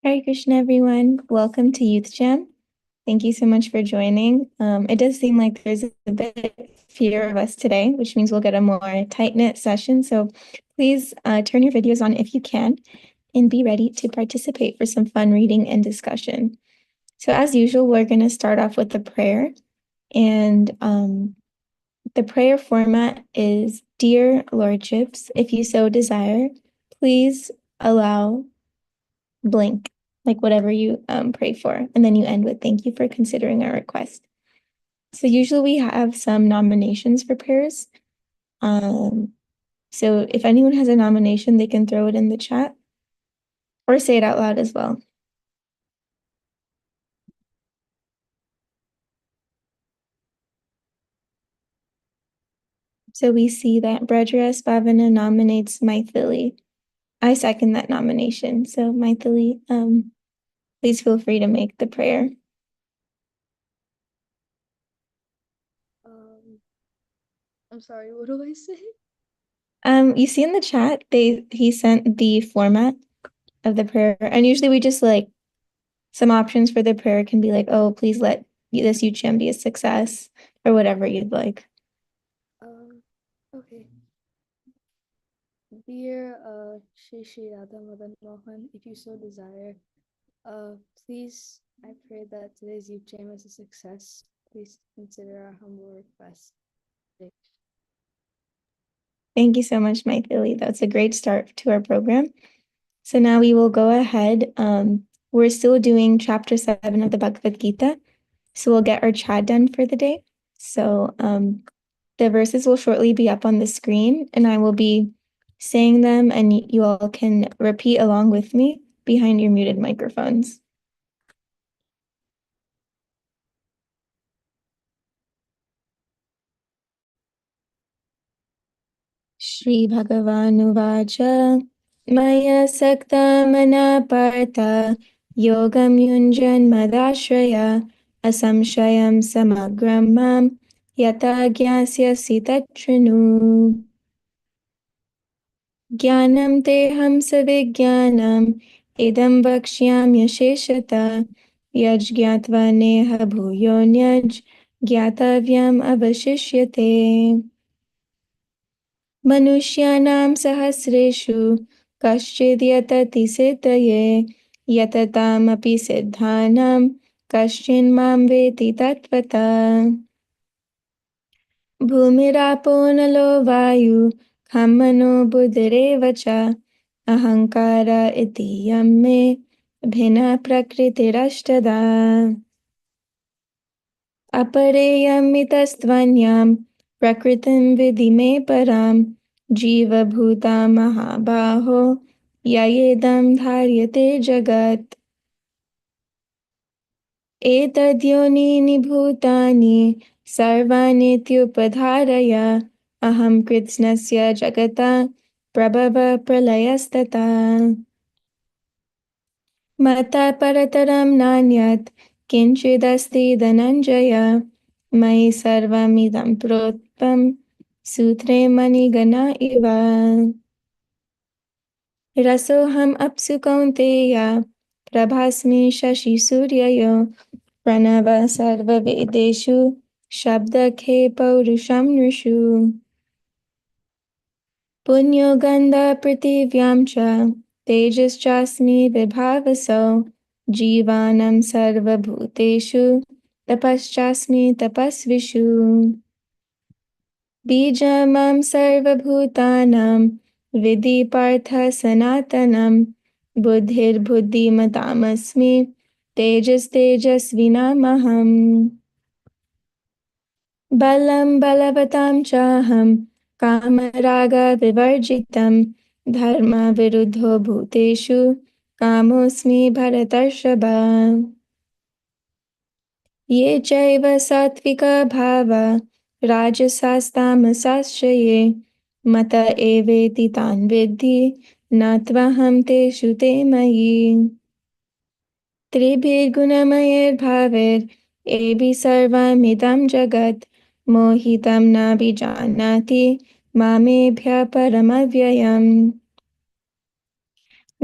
Hare Krishna, everyone. Welcome to Youth Jam. Thank you so much for joining. It does seem like there's a bit fewer of us today, which means we'll get a more tight-knit session. So please turn your videos on if you can and be ready to participate for some fun reading and discussion. So as usual, we're going to start off with the prayer. And the prayer format is, Dear Lordships, if you so desire, please allow blank, like whatever you pray for. And then you end with, thank you for considering our request. So usually we have some nominations for prayers. So if anyone has a nomination, they can throw it in the chat or say it out loud as well. So we see that Brajaras Bhavana nominates Maithili. I second that nomination. So Maithili, please feel free to make the prayer. I'm sorry, what do I say? You see in the chat, he sent the format of the prayer, and usually we just like some options for the prayer can be like, oh, please let this UCHM be a success, or whatever you'd like. Okay. Dear Shri Radha Madan Mohan, if you so desire, please, I pray that today's youth jam is a success. Please consider our humble request. Thank you so much, Maithili. That's a great start to our program. So now we will go ahead. We're still doing chapter 7 of the Bhagavad Gita. So we'll get our chad done for the day. So the verses will shortly be up on the screen, and I will be saying them, and you all can repeat along with me behind your muted microphones. श्रीभगवानुवाच मया सक्तमना पार्थ योगं युञ्जन्मदाश्रय असंशयं समग्रं मां यथा ज्ञास्यसि तच्छृणु ज्ञानं तेऽहं सविज्ञानम् इदं वक्ष्याम्यशेषतः यज्ज्ञात्वा नेह भूयोऽन्यज् ज्ञातव्यम् अवशिष्यते मनुष्याणां सहस्रेषु कश्चिद् यतति सिद्धये यततामपि सिद्धानां कश्चिन्मां वेति तत्त्वतः भूमिरापो नलो वायु खं मनो बुद्धिरेव च अहङ्कार इतीयं मे भिन्ना प्रकृतिरष्टधा अपरेयमितस्त्वन्यां प्रकृतिं विधि मे परां जीवभूता महाबाहो ययेदं धार्यते जगत् एतद्योनीनि भूतानि सर्वाणीत्युपधारय अहं कृत्स्नस्य जगता प्रभवः प्रलयस्तथा मत्तः परतरं नान्यत् किञ्चिदस्ति धनञ्जय मयि सर्वमिदं प्रोक्तं सूत्रे मणिगणा इव रसोऽहम् अप्सु कौन्तेय प्रभास्मि शशिसूर्ययो प्रणवः सर्ववेदेषु शब्दखे पौरुषं नृषु पुण्यो गन्धः पृथिव्यां च तेजश्चास्मि विभावसौ जीवानां सर्वभूतेषु तपश्चास्मि तपस्विषु बीजमं सर्वभूतानां विधि पार्थ सनातनं बुद्धिर्बुद्धिमतामस्मि तेजस्तेजस्विनामहम् बलं बलवतां चाहं कामरागविवर्जितं धर्मविरुद्धो भूतेषु कामोऽस्मि भरतर्षभ ये चैव सात्विका भावा राजसास्तामसाश्च ये मत एवेति तान् विद्धि न त्वहं तेषु ते मयि त्रिभिर्गुणमयैर्भावैर् सर्वमिदं जगत् मोहितं नाभिजानाति मामेभ्यः परमव्ययम्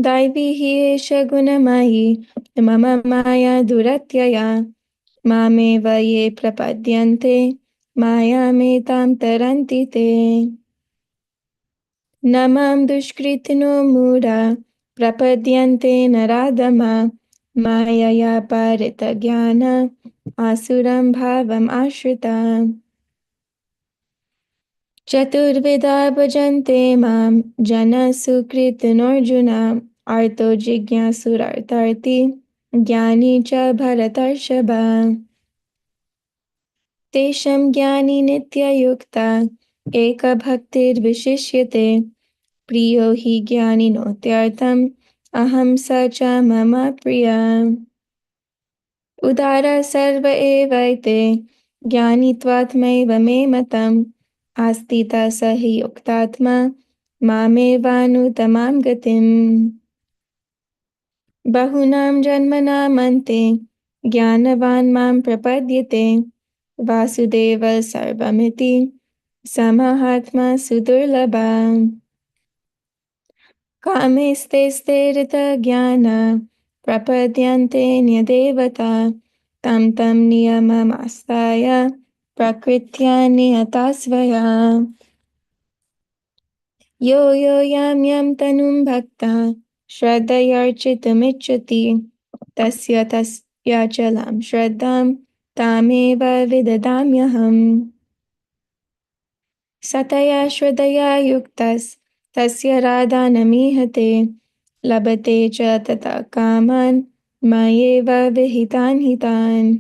दैवी हि एष गुणमयी मम माया दुरत्यया मामेव ये प्रपद्यन्ते मायामेतां तरन्ति ते न मां दुष्कृतिनो मूढा प्रपद्यन्ते नराधमा मायया परितज्ञान आसुरं भावम् आश्रिता चतुर्विधा भजन्ते मां जनः सुकृतिनोऽर्जुन आर्तो जिज्ञासुरार्तार्ति ज्ञानी च भरतर्षभ तेषां ज्ञानी नित्ययुक्ता एकभक्तिर्विशिष्यते प्रियो हि ज्ञानिनोत्यर्थम् अहं स च मम प्रिया उदारः सर्व एवैते ज्ञानित्वात्मैव मे मतम् आस्तिता स हि युक्तात्मा मामेवानुत्तमां गतिम् बहूनां जन्मनामन्ते ज्ञानवान् मां प्रपद्यते वासुदेव सर्वमिति समहात्मा सुदुर्लभा कामेस्ते प्रपद्यन्ते न्यदेवता तं तं नियममास्ताय प्रकृत्या नियता स्वया यो यो यां यां तनुं भक्ता श्रद्धयार्चितुमिच्छति तस्य तस्याचलां श्रद्धां तामेव विददाम्यहम् सतया श्रद्धया युक्तस्तस्य राधानमीहते लभते च तथा कामान् मयेव विहितान् हितान्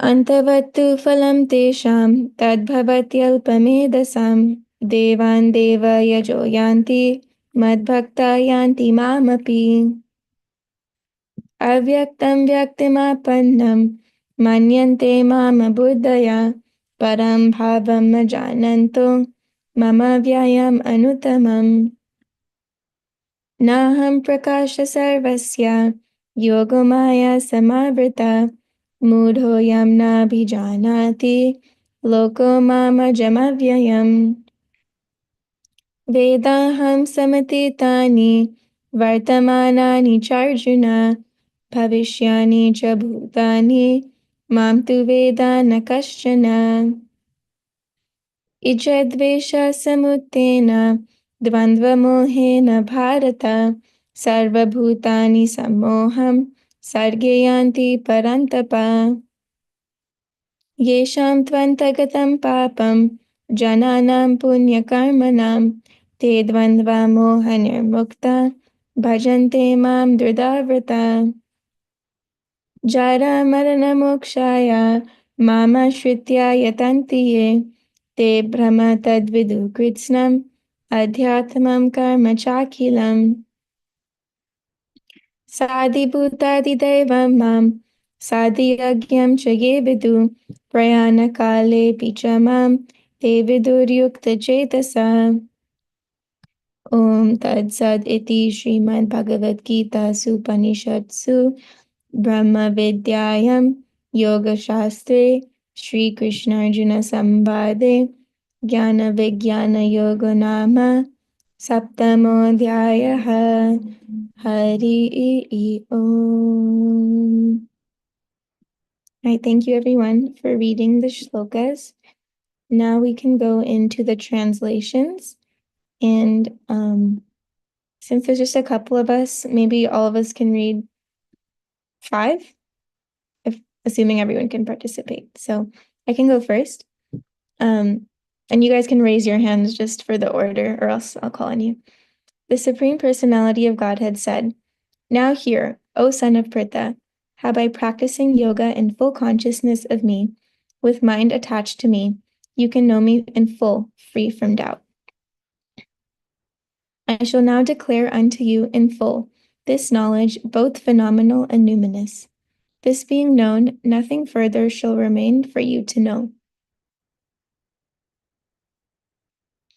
अन्तवत्तु फलं तेषां तद्भवत्यल्पमेधसां देवान् देवयजो यान्ति मद्भक्ता यान्ति मामपि अव्यक्तं व्यक्तिमापन्नं मन्यन्ते माम बुद्धया परं भावं न जानन्तो मम व्ययम् अनुत्तमम् नाहं प्रकाश सर्वस्य योगमाया समावृता मूढोऽयं नाभिजानाति लोको मामजमव्ययम् वेदाहं समतीतानि वर्तमानानि चार्जुन भविष्यानि च भूतानि मां तु वेद न कश्चन इषद्वेषसमुत्थेन द्वन्द्वमोहेन भारत सर्वभूतानि सम्मोहं सर्गे यान्ति परन्तप येषां त्वन्तगतं पापं जनानां पुण्यकर्मणां ते द्वन्द्वमोहनिर्मुक्ता भजन्ते मां दृढव्रता जरामरणमोक्षाय मामाश्रित्य यतन्ति ये ते भ्रम तद्विदु कृत्स्नम् अध्यात्मं कर्म चाखिलम् साधिभूतादिदैवं मां साधियज्ञं च ये विदु प्रयाणकालेऽपि च मां ते विदुर्युक्तचेतसा ॐ तत्सत् इति श्रीमद्भगवद्गीतासूपनिषत्सु ब्रह्मविद्यायां योगशास्त्रे श्रीकृष्णार्जुनसंवादे ज्ञानविज्ञानयोगो नाम सप्तमोऽध्यायः Hari Om. I thank you everyone for reading the shlokas. Now we can go into the translations. And since there's just a couple of us, maybe all of us can read 5, if assuming everyone can participate. So I can go first. And you guys can raise your hands just for the order, or else I'll call on you. The Supreme Personality of Godhead said, "Now hear, O son of Pritha, how by practicing yoga in full consciousness of me, with mind attached to me, you can know me in full, free from doubt. I shall now declare unto you in full this knowledge, both phenomenal and numinous. This being known, nothing further shall remain for you to know.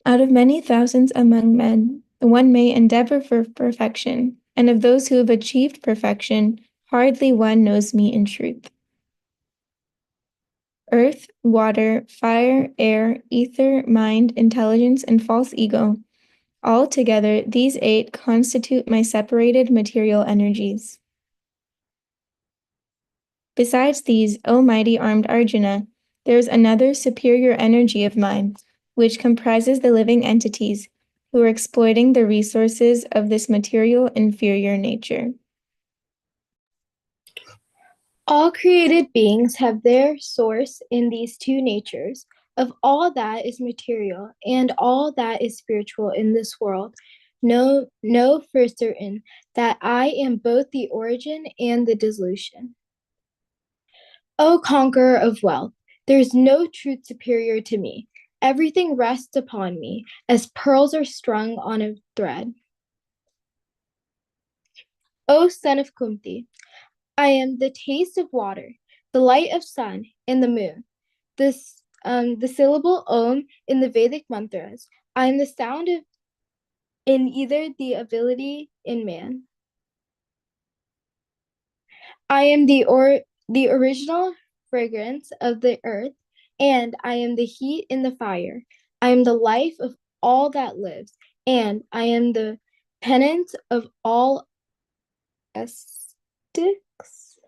Out of many thousands among men, one may endeavor for perfection, and of those who have achieved perfection, hardly one knows me in truth. Earth, water, fire, air, ether, mind, intelligence, and false ego, Altogether, these 8 constitute my separated material energies. Besides these, O mighty armed Arjuna, there is another superior energy of mine, which comprises the living entities who are exploiting the resources of this material inferior nature. All created beings have their source in these two natures. Of all that is material and all that is spiritual in this world, know for certain that I am both the origin and the dissolution. O conqueror of wealth, there is no truth superior to me. Everything rests upon me as pearls are strung on a thread. O son of Kumti, I am the taste of water, the light of sun and the moon, the syllable Om in the Vedic mantras. I am the sound of in either the ability in man. I am the original fragrance of the earth, and I am the heat in the fire. I am the life of all that lives, and I am the penance of all aesthetics.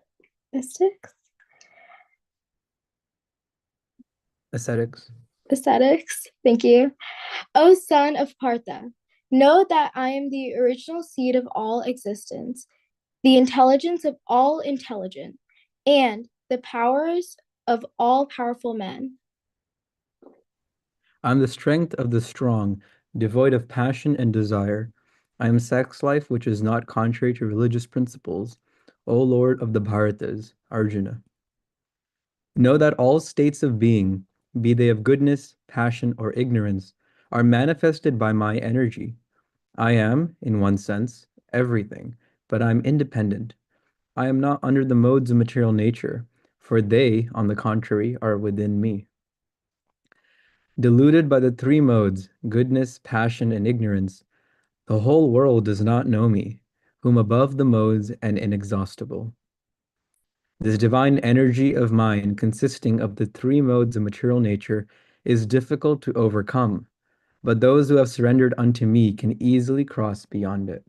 Aesthetics? Ascetics. Aesthetics. Thank you. O son of Partha, know that I am the original seed of all existence, the intelligence of all intelligent, and the powers of all powerful men. I am the strength of the strong, devoid of passion and desire. I am sex life which is not contrary to religious principles, O Lord of the Bharatas, Arjuna. Know that all states of being, be they of goodness, passion, or ignorance, are manifested by my energy. I am, in one sense, everything, but I am independent. I am not under the modes of material nature, for they, on the contrary, are within me. Deluded by the three modes, goodness, passion, and ignorance, the whole world does not know me, whom above the modes and inexhaustible. This divine energy of mine, consisting of the three modes of material nature, is difficult to overcome, but those who have surrendered unto me can easily cross beyond it.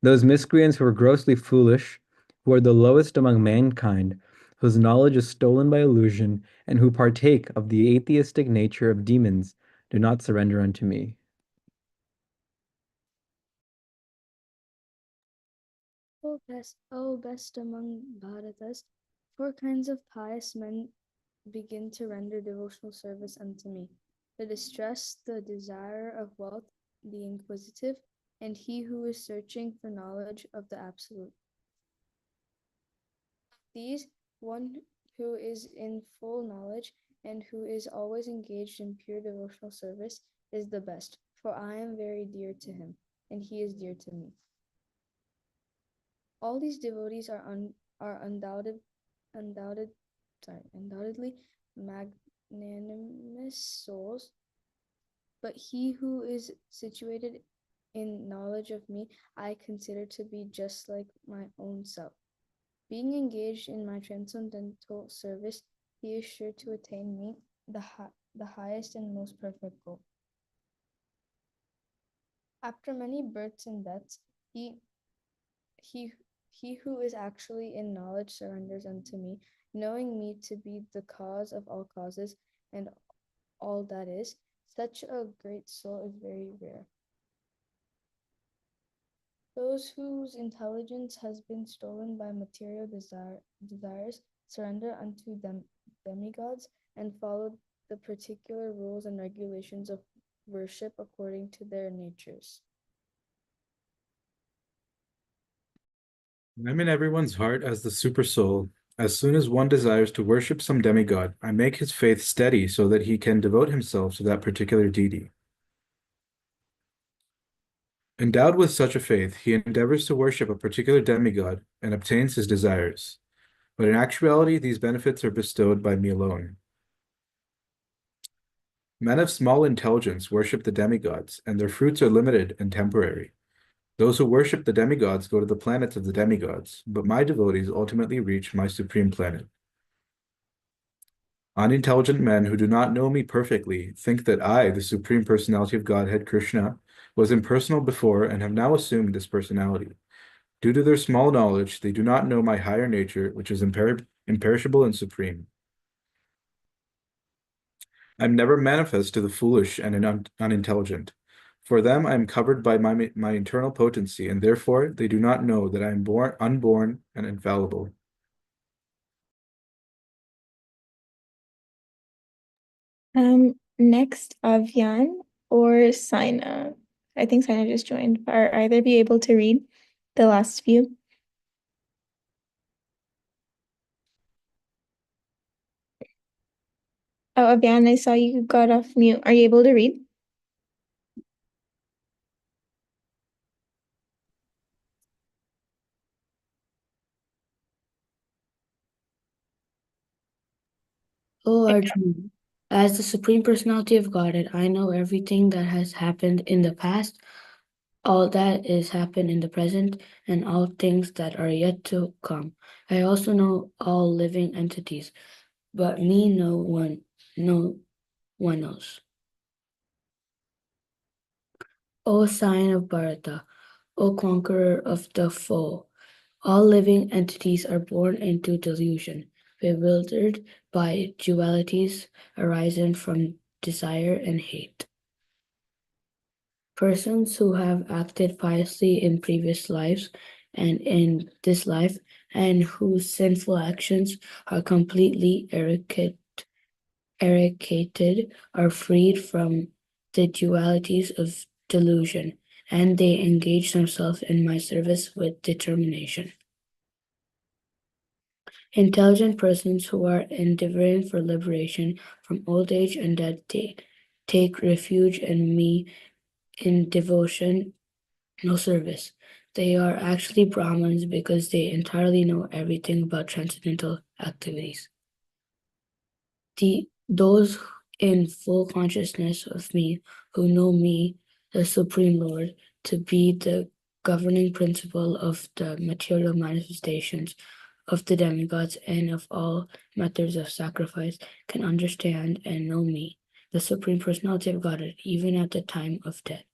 Those miscreants who are grossly foolish, who are the lowest among mankind, whose knowledge is stolen by illusion, and who partake of the atheistic nature of demons, do not surrender unto me. O best among Bharatas, 4 kinds of pious men begin to render devotional service unto me: the distressed, the desire of wealth, the inquisitive, and he who is searching for knowledge of the absolute. These, one who is in full knowledge and who is always engaged in pure devotional service is the best, for I am very dear to him, and he is dear to me. All these devotees are undoubtedly magnanimous souls, but he who is situated in knowledge of me, I consider to be just like my own self. Being engaged in my transcendental service, he is sure to attain me, the highest and most perfect goal. After many births and deaths, he who is actually in knowledge surrenders unto me, knowing me to be the cause of all causes and all that is. Such a great soul is very rare. Those whose intelligence has been stolen by material desires surrender unto them demigods and follow the particular rules and regulations of worship according to their natures. I'm in everyone's heart as the super soul. As soon as one desires to worship some demigod, I make his faith steady so that he can devote himself to that particular deity. Endowed with such a faith, he endeavors to worship a particular demigod and obtains his desires. But in actuality, these benefits are bestowed by me alone. Men of small intelligence worship the demigods, and their fruits are limited and temporary. Those who worship the demigods go to the planets of the demigods, but my devotees ultimately reach my supreme planet. Unintelligent men who do not know me perfectly think that I, the Supreme Personality of Godhead, Krishna, was impersonal before and have now assumed this personality. Due to their small knowledge, they do not know my higher nature, which is imperishable and supreme. I am never manifest to the foolish and unintelligent. For them, I am covered by my internal potency, and therefore they do not know that I am unborn, and infallible. Next, Avyan or Sina. I think Sina just joined. Are either of you able to read the last few? Oh, Avyan, I saw you got off mute. Are you able to read? O Arjuna, as the Supreme Personality of Godhead, I know everything that has happened in the past, all that is happened in the present, and all things that are yet to come. I also know all living entities, but me no one knows. O sign of Bharata, O conqueror of the foe, all living entities are born into delusion, bewildered by dualities arising from desire and hate. Persons who have acted piously in previous lives and in this life, and whose sinful actions are completely eradicated, are freed from the dualities of delusion, and they engage themselves in my service with determination. Intelligent persons who are endeavoring for liberation from old age and death take refuge in me in devotion, no service. They are actually Brahmins because they entirely know everything about transcendental activities. Those in full consciousness of me, who know me, the Supreme Lord, to be the governing principle of the material manifestations of the demigods and of all methods of sacrifice, can understand and know me, the Supreme Personality of Godhead, even at the time of death.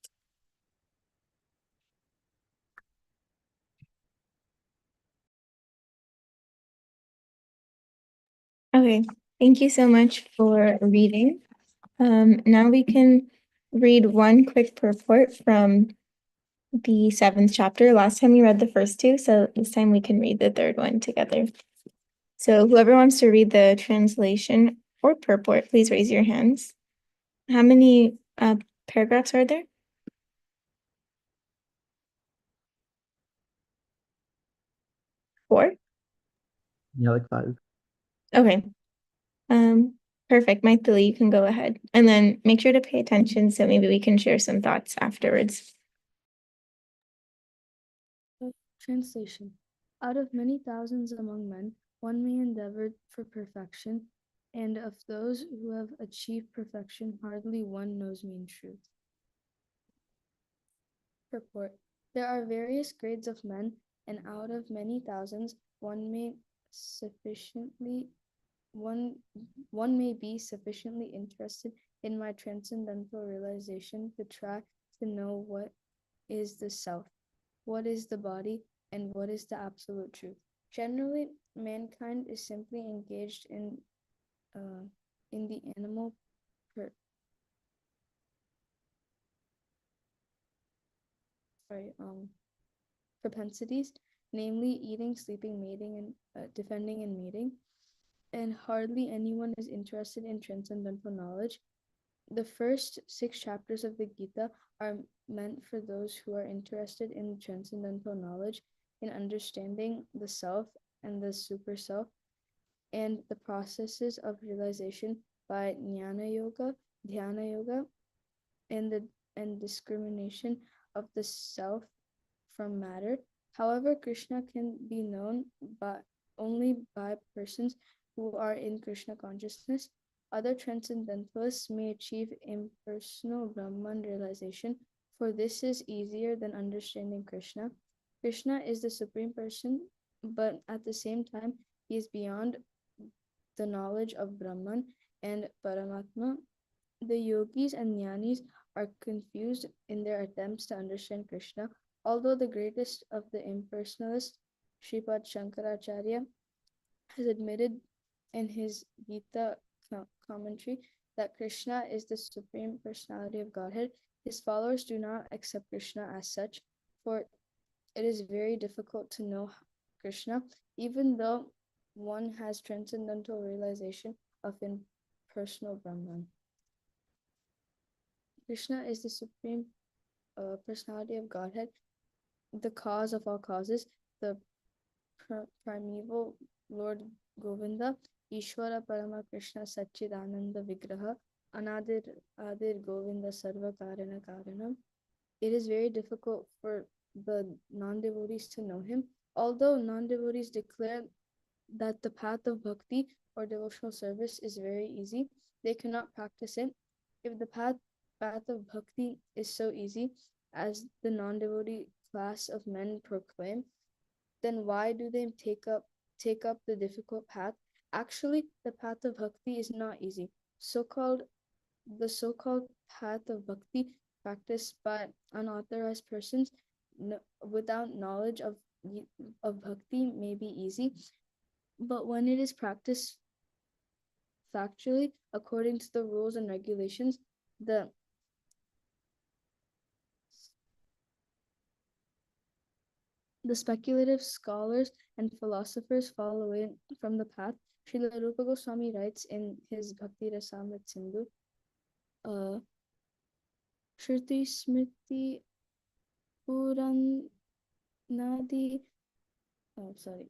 Okay, thank you so much for reading. Now we can read one quick purport from the 7th chapter. Last time we read the first two, so this time we can read the third one together. So whoever wants to read the translation or purport, please raise your hands. How many paragraphs are there? 4? Yeah, like 5. Okay. Perfect. Maithili, you can go ahead. And then make sure to pay attention so maybe we can share some thoughts afterwards. Translation. Out of many thousands among men, one may endeavor for perfection, and of those who have achieved perfection, hardly one knows me in truth. Purport. There are various grades of men, and out of many thousands, one may be sufficiently interested in my transcendental realization to try to know what is the self, what is the body, and what is the absolute truth. Generally, mankind is simply engaged in the animal propensities, namely eating, sleeping, mating, and defending and mating, and hardly anyone is interested in transcendental knowledge. The first 6 chapters of the Gita are meant for those who are interested in transcendental knowledge, in understanding the self and the super self, and the processes of realization by Jnana Yoga, Dhyana Yoga, and discrimination of the self from matter. However, Krishna can be known only by persons who are in Krishna consciousness. Other transcendentalists may achieve impersonal Brahman realization, for this is easier than understanding Krishna. Krishna is the Supreme Person, but at the same time, he is beyond the knowledge of Brahman and Paramatma. The yogis and jnanis are confused in their attempts to understand Krishna, although the greatest of the impersonalists, Sripad Shankaracharya, has admitted in his Gita commentary that Krishna is the Supreme Personality of Godhead. His followers do not accept Krishna as such, for it is very difficult to know Krishna, even though one has transcendental realization of impersonal Brahman. Krishna is the Supreme Personality of Godhead, the cause of all causes, the primeval Lord Govinda, Ishvara Parama Krishna Satchidananda Vigraha, Anadir Adir Govinda Sarva Karana Karanam. It is very difficult for the non-devotees to know him. Although non-devotees declare that the path of bhakti or devotional service is very easy, they cannot practice it. If the path of bhakti is so easy as the non-devotee class of men proclaim, then why do they take up the difficult path? Actually, the path of bhakti is not easy. The so-called path of bhakti practiced by unauthorized persons without knowledge of bhakti may be easy, but when it is practiced factually according to the rules and regulations, the speculative scholars and philosophers fall away from the path. Srila Rupa Goswami writes in his Bhakti Rasamrit Sindhu, Shruti Smriti Puranadi. Oh, sorry.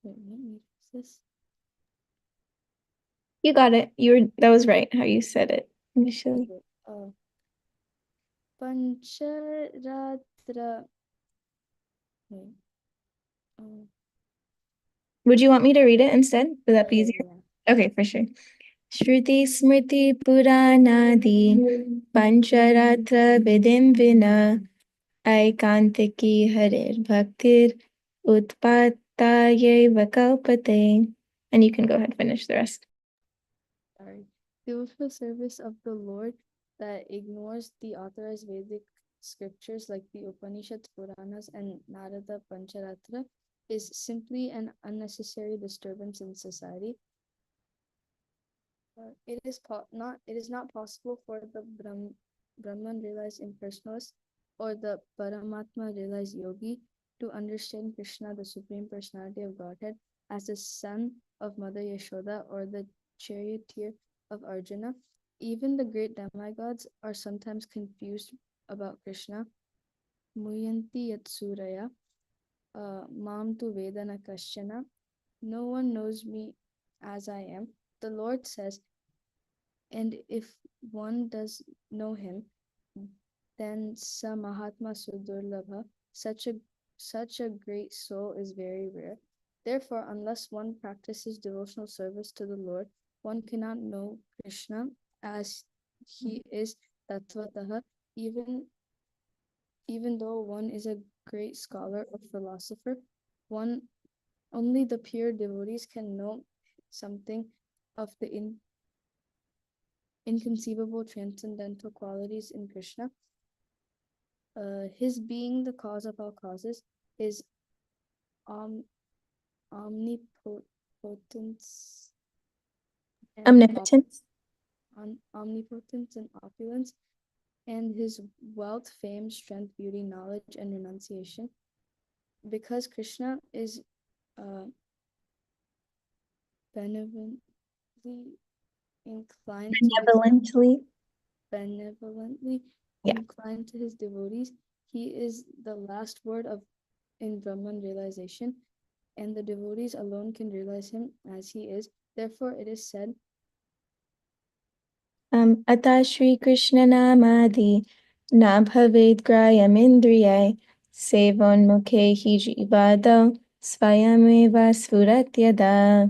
Wait, let me this. You got it. That was right how you said it initially. Pancharatra. Wait. Would you want me to read it instead? Would that be Yeah, easier? yeah. Okay, for sure. Shruti Smriti Puranadi Pancharatra Vidim Vina Aikantiki Harir Bhaktir Utpataye Vakalpate. And you can go ahead and finish the rest. Sorry. Devotional service of the Lord that ignores the authorized Vedic scriptures like the Upanishads, Puranas, and Narada Pancharatra is simply an unnecessary disturbance in society. It is not possible for the Brahman realized impersonalist or the Paramatma realized yogi to understand Krishna, the Supreme Personality of Godhead, as the son of Mother Yashoda or the charioteer of Arjuna. Even the great demigods are sometimes confused about Krishna. Muyanti Yatsuraya, Mam tu Vedana Kashchana. No one knows me as I am. The Lord says, and if one does know him, then sa Mahatma Sudurlabha, such a great soul is very rare. Therefore, unless one practices devotional service to the Lord, one cannot know Krishna as he is Tattvataha, even though one is a great scholar or philosopher. Only the pure devotees can know something of the inconceivable transcendental qualities in Krishna. His being the cause of all causes, his omnipotence Omnipotence. omnipotence and opulence, and his wealth, fame, strength, beauty, knowledge, and renunciation. Because Krishna is benevolently inclined benevolently inclined to his devotees, he is the last word in Brahman realization, and the devotees alone can realize him as he is. Therefore, it is said, Ata Shri Krishna Namadi Na Bhaved Grayam Indriyai Sevon Mukhe Hi Jivado Svayameva Sfurat Yada.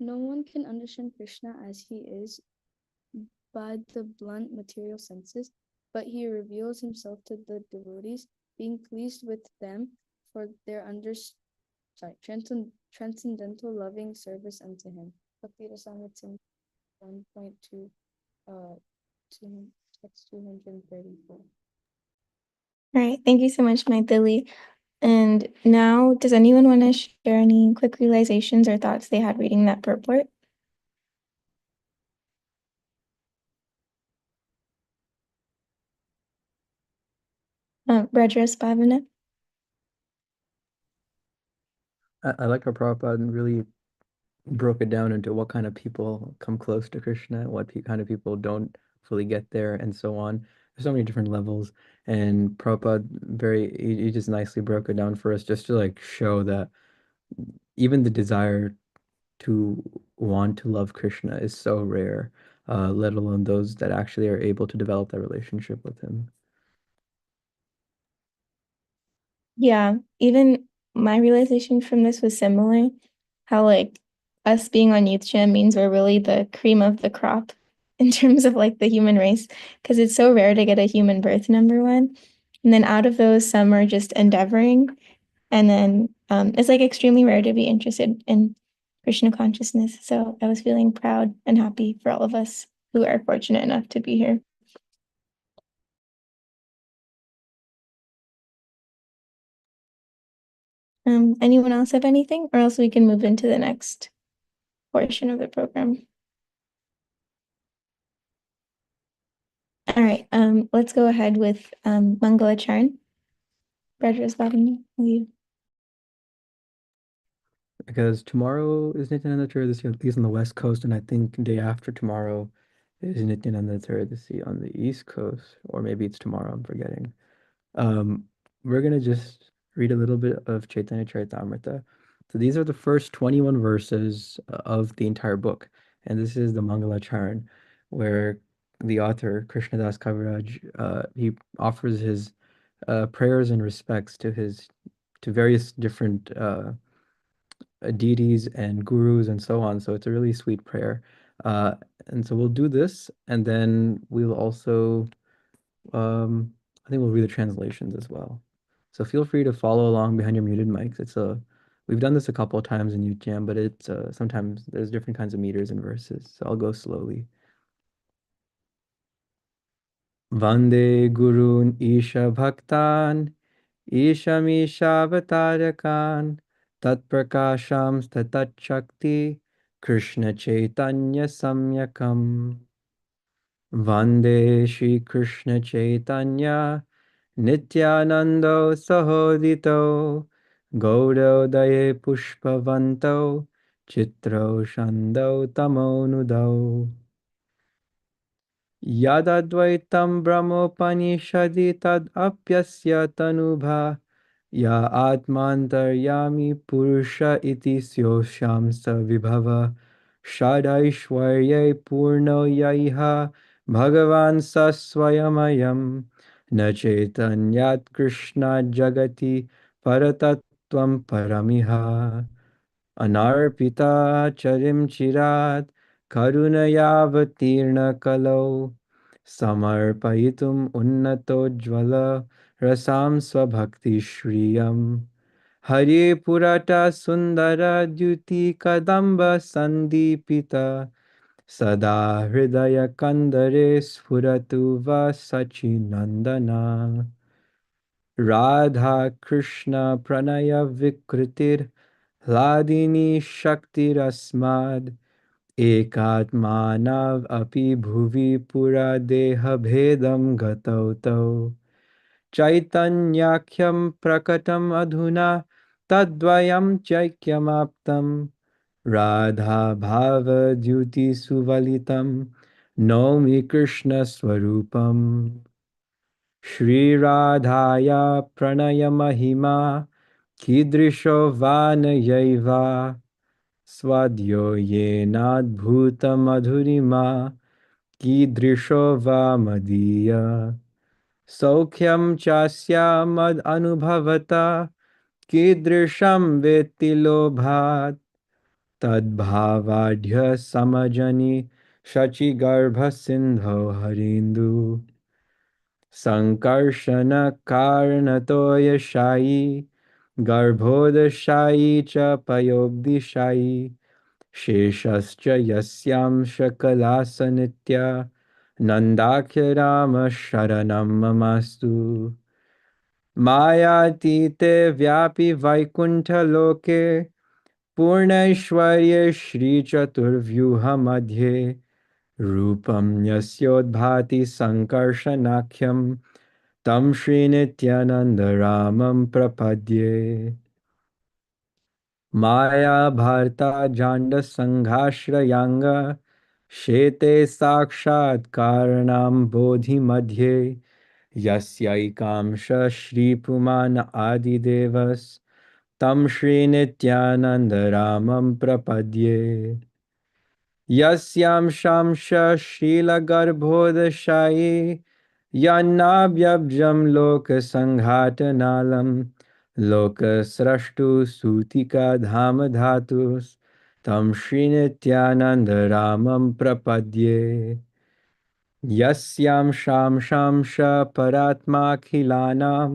no one can understand Krishna as he is by the blunt material senses, but he reveals himself to the devotees, being pleased with them for their transcendental loving service unto him. Bhakti Rasamrita 1.2, text 234. All right, thank you so much, my Lily. And now, does anyone want to share any quick realizations or thoughts they had reading that purport? Rajras Bhavana? I like how Prabhupada really broke it down into what kind of people come close to Krishna, what kind of people don't fully get there, and so on. There's so many different levels, and Prabhupada he just nicely broke it down for us just to like show that even the desire to want to love Krishna is so rare, let alone those that actually are able to develop that relationship with him. Yeah, even my realization from this was similar. How like us being on Youth Jam means we're really the cream of the crop in terms of like the human race, because it's so rare to get a human birth, number one. And then out of those, some are just endeavoring. And then it's like extremely rare to be interested in Krishna consciousness. So I was feeling proud and happy for all of us who are fortunate enough to be here. Anyone else have anything, or else we can move into the next portion of the program. All right, let's go ahead with Mangala Charan. Rajras Bhavani, will you? Because tomorrow is Nityananda Chaturdashi, at least on the West Coast, and I think day after tomorrow is Nityananda Chaturdashi on the East Coast, or maybe it's tomorrow, I'm forgetting. We're gonna just read a little bit of Chaitanya Charitamrita. So these are the first 21 verses of the entire book, and this is the Mangala Charan, where the author Krishnadas Kaviraj he offers his prayers and respects to various different deities and gurus and so on. So it's a really sweet prayer. And so we'll do this, and then we'll also, I think we'll read the translations as well. So feel free to follow along behind your muted mics. We've done this a couple of times in UTM, but it's sometimes there's different kinds of meters and verses. So I'll go slowly. Vande Gurun Isha Bhaktan Ishamishavataryakan Tat Prakasham Tatat Shakti Krishna Chaitanya Samyakam Vande Shri Krishna Chaitanya Nityanando Sahodito Gaudodaye Pushpavanto Chitro Shando Tamonudau Yadadvaitam Brahmopanishadi tad apyasya tanubha ya atmantaryami purusha iti syosham sa vibhava shadaishwarye purno yaiha bhagavan sa swayamayam na chaitanyat krishna jagati paratatvam paramiha Anarpita charim chirat karunayavatirna kalau samarpayitum unnatojvala rasam swabhakti shriyam Hari purata sundara dyuti kadamba sandipita sada hridaya kandare sfuratu va sachinandana Radha Krishna pranaya vikritir Hladini Shaktirasmad Ekatmanav api bhuvi pura deha bhedam gatauto Chaitanyakyam prakatam adhuna Tadvayam chaikyamaptam Radha bhava dyuti suvalitam Nomi Krishna swarupam Shri Radhaya pranaya mahima Kidrisho vanayaiva Swadhyo yenad bhuta madhurima Kidrisho va madhiya Saukhyam chasya mad anubhavata Kidrisham veti lobhat Tad bhavadhya samajani Shachi garbha sindho harindu Sankarshana karanatoya shayi गर्भोदशायी च पयोब्धिशायी शेषश्च यस्यां शकलास नित्या नन्दाख्य राम शरणं ममास्तु मायातीते व्यापि वैकुण्ठलोके पूर्णैश्वर्ये श्रीचतुर्व्यूहमध्ये रूपं यस्योद्भाति सङ्कर्षणाख्यं तं श्रीनित्यानन्दरामं प्रपद्ये माया भारता जाण्डसङ्घाश्रयाङ्ग शेते साक्षात्कारणां बोधिमध्ये यस्यैकांश श्रीपुमान् आदिदेवस् तं श्रीनित्यानन्दरामं प्रपद्ये यस्यां शांश शीलगर्भोदशायी यन्नाव्यब्जं लोकसङ्घाटनालं लोकस्रष्टु सूतिका धाम धातुस्तं श्रीनित्यानन्दरामं प्रपद्ये यस्यां शांश परात्माखिलानां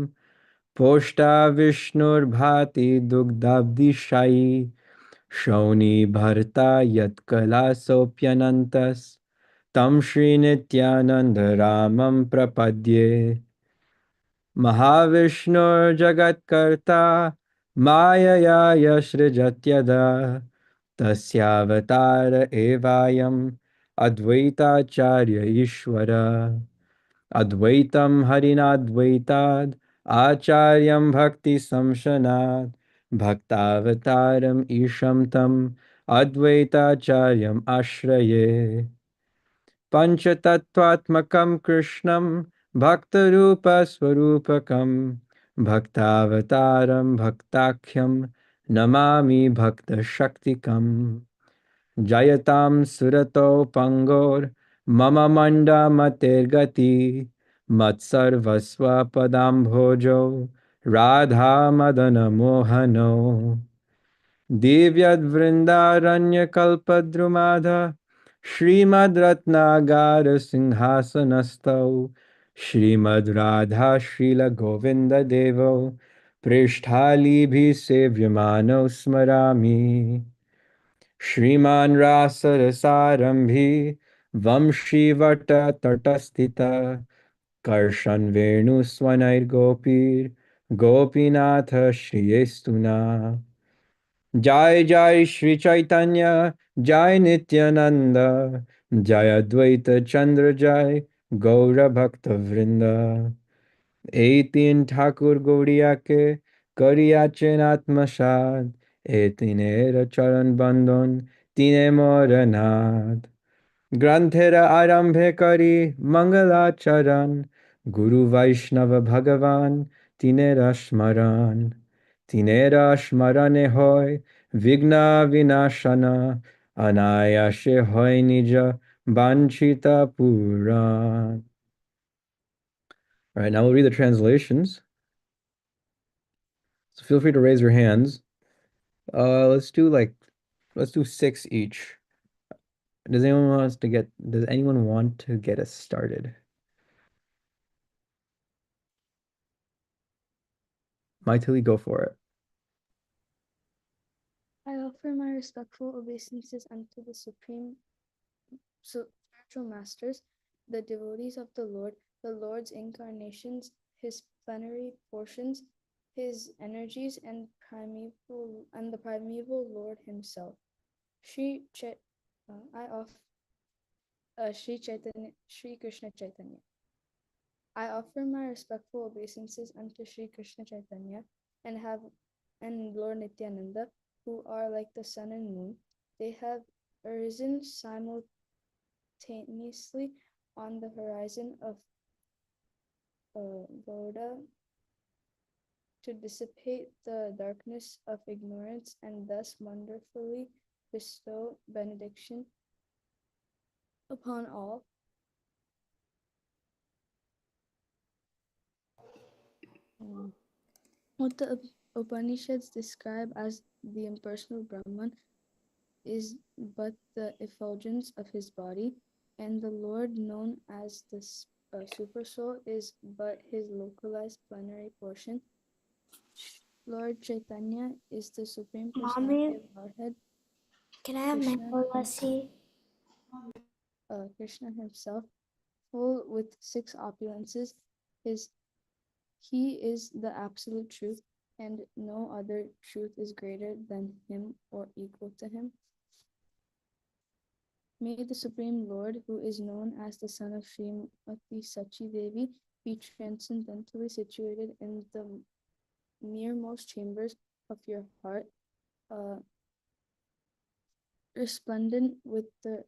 पोष्टा विष्णुर्भाति दुग्धाब्धिशायी शौनी भर्ता यत्कलासोऽप्यनन्तस् तं श्रीनित्यानन्दरामं प्रपद्ये महाविष्णुर्जगत्कर्ता मायया यसृजत्यदा तस्यावतार एवायम् अद्वैताचार्य ईश्वर अद्वैतं हरिणाद्वैताद् आचार्यं भक्तिसंशनात् भक्तावतारम् ईशं तम् अद्वैताचार्यम् आश्रये पञ्चतत्त्वात्मकं कृष्णं भक्तरूपस्वरूपकं भक्तावतारं भक्ताख्यं नमामि भक्तशक्तिकम् जयतां सुरतो पङ्गोर्मम मण्डमतिर्गति मत्सर्वस्वपदाम्भोजो राधामदनमोहनो दिव्यद्वृन्दारण्यकल्पद्रुमाध श्रीमद्रत्नागारसिंहासनस्थौ श्रीमद् राधा श्रीलगोविन्ददेवौ पृष्ठालीभिः सेव्यमानौ स्मरामि श्रीमान् रासरसारम्भी वंशीवटतटस्थितः कर्षन् वेणुस्वनैर्गोपीर्गोपीनाथ श्रियेस्तुना जय जय श्री चैतन्य जय नित्यानंद जय अद्वैत चंद्र जय गौर भक्त वृंद এই তিন ঠাকুর গৌরিয়াকে করিয়াছেন আত্মসাৎ এ তিনের চরণ বন্দন তিনে মোর নাথ গ্রন্থের আরম্ভে করি মঙ্গলাচরণ গুরু বৈষ্ণব ভগবান তিনের স্মরণ তিনের স্মরণে হয় বিঘ্ন বিনাশনা অনায়াসে হয় নিজ বাঞ্ছিত পুরাণ. All right, now we'll read the translations. So feel free to raise your hands. Let's do 6 each. Does anyone want to get us started? Maitili, go for it. I offer my respectful obeisances unto the supreme spiritual masters, the devotees of the Lord's incarnations, his plenary portions, his energies, and the primeval Lord himself. Shri Krishna Chaitanya. I offer my respectful obeisances unto Shri Krishna Chaitanya and Lord Nityananda, who are like the sun and moon. They have arisen simultaneously on the horizon of Gauda to dissipate the darkness of ignorance and thus wonderfully bestow benediction upon all. What the Upanishads describe as the impersonal Brahman is but the effulgence of his body, and the Lord known as the Supersoul is but his localized plenary portion. Lord Chaitanya is the Supreme Mommy, Personality of Godhead. can I have mango lassi? Krishna himself, full with six opulences, he is the absolute truth, and no other truth is greater than him or equal to him. May the Supreme Lord, who is known as the son of Srimati Sachi Devi, be transcendently situated in the nearmost chambers of your heart, resplendent with the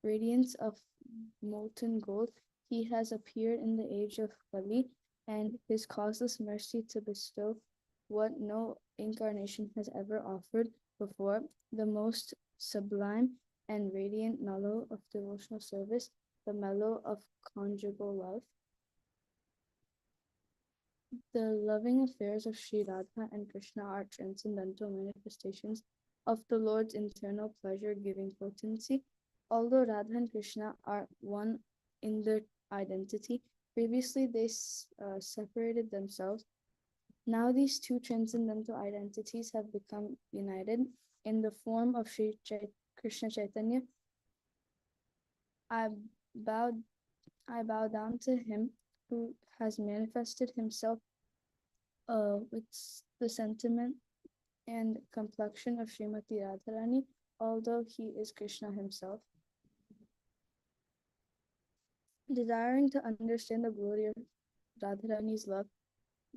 radiance of molten gold. He has appeared in the age of Kali, and his causeless mercy to bestow what no incarnation has ever offered before, the most sublime and radiant mellow of devotional service, the mellow of conjugal love. The loving affairs of Sri Radha and Krishna are transcendental manifestations of the Lord's internal pleasure-giving potency. Although Radha and Krishna are one in their identity, previously they separated themselves. Now these two transcendental identities have become united in the form of Krishna Chaitanya. I bow down to him who has manifested himself with the sentiment and complexion of Srimati Radharani, although he is Krishna himself. Desiring to understand the glory of Radharani's love,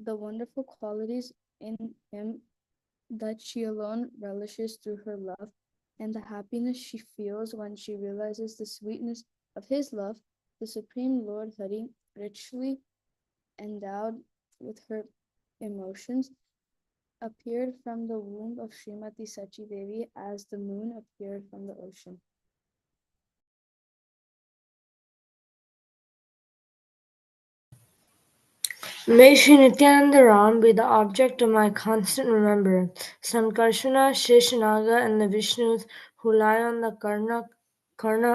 the wonderful qualities in him that she alone relishes through her love, and the happiness she feels when she realizes the sweetness of his love, the Supreme Lord Hari, richly endowed with her emotions, appeared from the womb of Srimati Sachi Devi as the moon appeared from the ocean. May Sri Nityananda Ram be the object of my constant remembrance. Sankarshana, Sheshanaga, and the Vishnus who lie on the Karna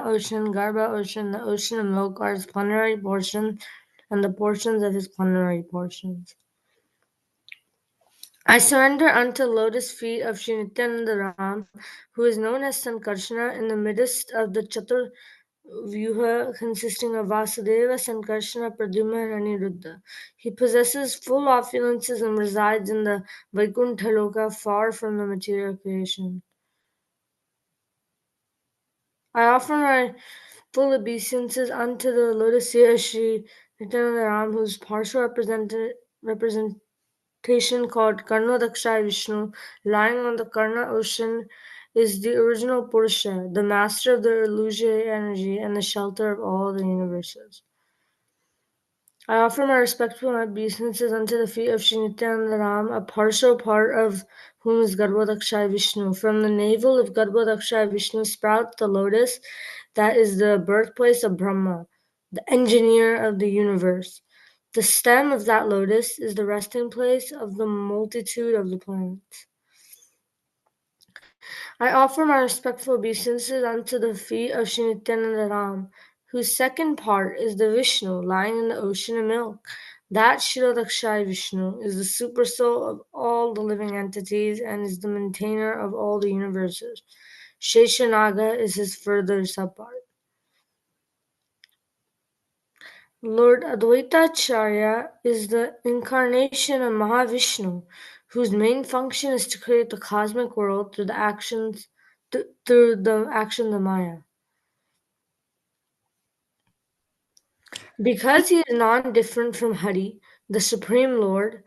ocean, Garbha ocean, the ocean of milk are his plenary portions, and the portions of his plenary portions. I surrender unto the lotus feet of Sri Nityananda Ram, who is known as Sankarshana, in the midst of the Chatur Vyuha consisting of Vasudeva, Sankarshana, Pradyumna, and Aniruddha. He possesses full opulences and resides in the Vaikuntha Loka, far from the material creation. I offer my full obeisances unto the lotus feet of Sri Nityananda Ram, whose partial representation called Karnodaksha Vishnu, lying on the Karna ocean, is the original Purusha, the master of the illusory energy and the shelter of all the universes. I offer my respectful obeisances unto the feet of Sri Nityananda Ram, a partial part of whom is Garbhodaksha Vishnu. From the navel of Garbhodaksha Vishnu sprouts the lotus that is the birthplace of Brahma, the engineer of the universe. The stem of that lotus is the resting place of the multitude of the planets. I offer my respectful obeisances unto the feet of Sri Nityananda Ram, whose second part is the Vishnu lying in the ocean of milk. That Kshirodakshayi Vishnu is the supersoul of all the living entities and is the maintainer of all the universes. Sheshanaga is his further subpart. Lord Advaitacharya is the incarnation of Mahavishnu, whose main function is to create the cosmic world through the actions of Maya. Because he is non-different from Hari, the Supreme Lord,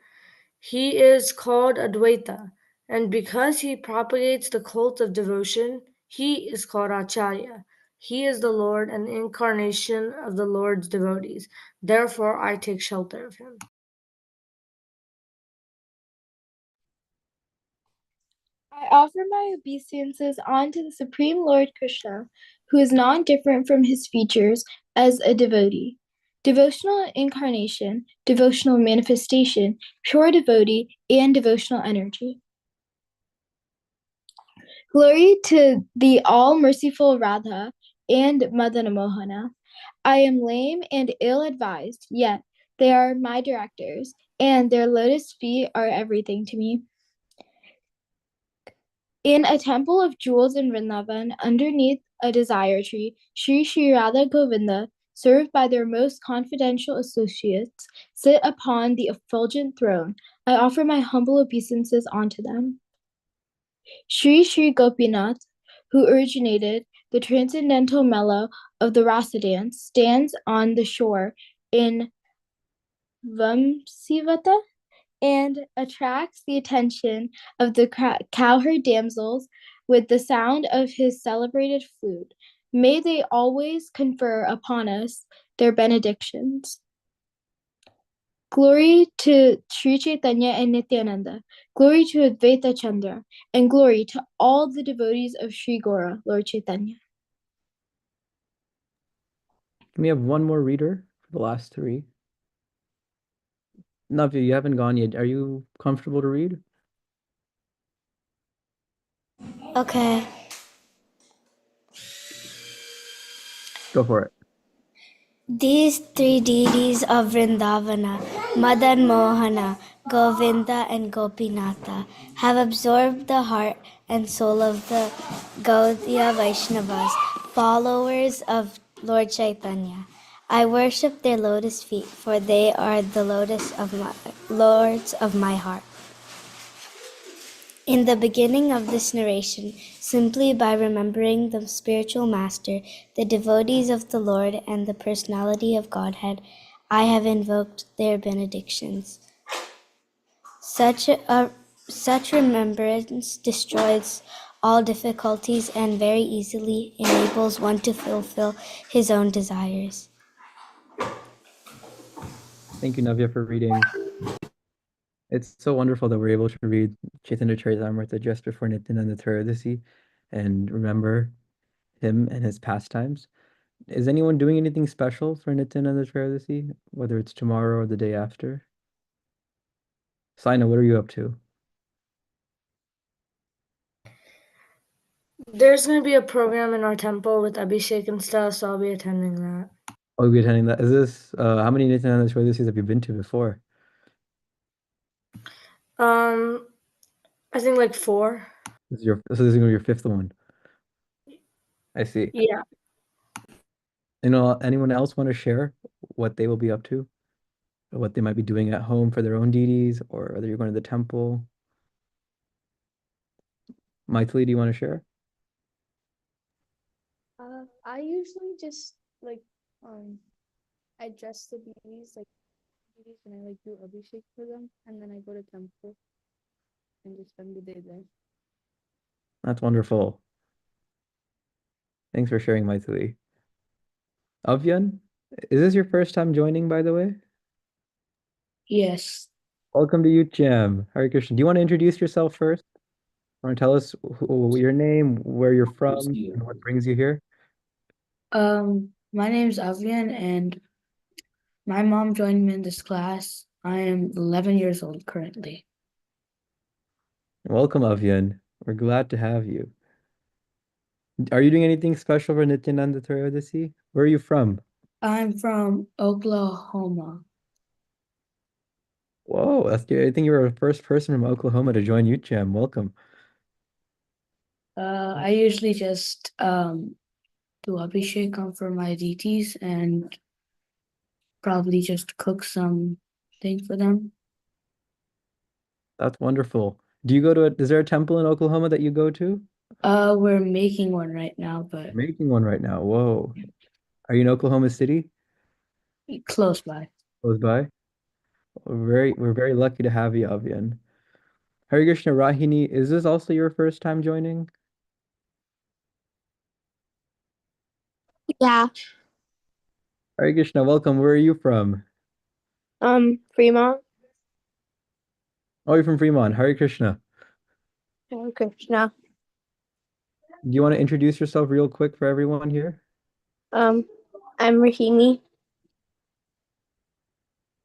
he is called Advaita, and because he propagates the cult of devotion, he is called Acharya. He is the Lord and the incarnation of the Lord's devotees. Therefore, I take shelter of him. I offer my obeisances unto the Supreme Lord Krishna, who is non-different from his features as a devotee. Devotional incarnation, devotional manifestation, pure devotee, and devotional energy. Glory to the all-merciful Radha and Madana Mohana. I am lame and ill-advised, yet they are my directors, and their lotus feet are everything to me. In a temple of jewels in Vrindavan, underneath a desire tree, Sri Sri Radha Govinda, served by their most confidential associates, sit upon the effulgent throne. I offer my humble obeisances unto them. Sri Sri Gopinath, who originated the transcendental mellow of the rasa dance, stands on the shore in Vamsivata and attracts the attention of the cowherd damsels with the sound of his celebrated flute. May they always confer upon us their benedictions. Glory to Sri Chaitanya and Nityananda. Glory to Advaita Chandra. And glory to all the devotees of Sri Gora, Lord Chaitanya. Can we have one more reader for the last three? Navya, you haven't gone yet. Are you comfortable to read? Okay. Go for it. These three deities of Vrindavana, Madan Mohana, Govinda, and Gopinatha, have absorbed the heart and soul of the Gaudiya Vaishnavas, followers of Lord Chaitanya. I worship their lotus feet, for they are the lords of my heart. In the beginning of this narration, simply by remembering the spiritual master, the devotees of the Lord, and the personality of Godhead, I have invoked their benedictions. Such remembrance destroys all difficulties and very easily enables one to fulfill his own desires. Thank you, Navya, for reading. It's so wonderful that we're able to read Chaitanya Charitamrita just before Nityananda Tirayodasi and remember him and his pastimes. Is anyone doing anything special for Nityananda Tirayodasi, whether it's tomorrow or the day after? Saina, what are you up to? There's going to be a program in our temple with Abhishek and stuff, so I'll be attending that. Oh, you'll be attending that. Is this, how many Nityananda Tirayodasi have you been to before? I think like 4. So this is gonna be your fifth one. I see. Yeah. Anyone else want to share what they will be up to? Or what they might be doing at home for their own deities, or whether you're going to the temple? Maithili, do you want to share? I usually just I dress the deities and I do abhishek for them, and then I go to temple and just spend the day there. That's wonderful. Thanks for sharing, Maithili. Avyan, is this your first time joining, by the way? Yes. Welcome to Youth Jam. Hare Krishna. Do you want to introduce yourself first? Want to tell us your name, where you're from, and what brings you here? My name's Avian, and my mom joined me in this class. I am 11 years old currently. Welcome, Avyan. We're glad to have you. Are you doing anything special for Nityananda Tirayodasi? Where are you from? I'm from Oklahoma. Whoa, that's good. I think you were the first person from Oklahoma to join Youth Jam. Welcome. I usually just do Abhishek for my deities and probably just cook some thing for them. That's wonderful. Is there a temple in Oklahoma that you go to? We're making one right now, but Making one right now. Whoa. Are you in Oklahoma City? close by. Close by? We're very lucky to have you, Avyan. Hare Krishna Rahini, is this also your first time joining? Yeah. Hare Krishna, welcome. Where are you from? Fremont. Oh, you're from Fremont. Hare Krishna. Krishna. Do you want to introduce yourself real quick for everyone here? I'm Rahimi,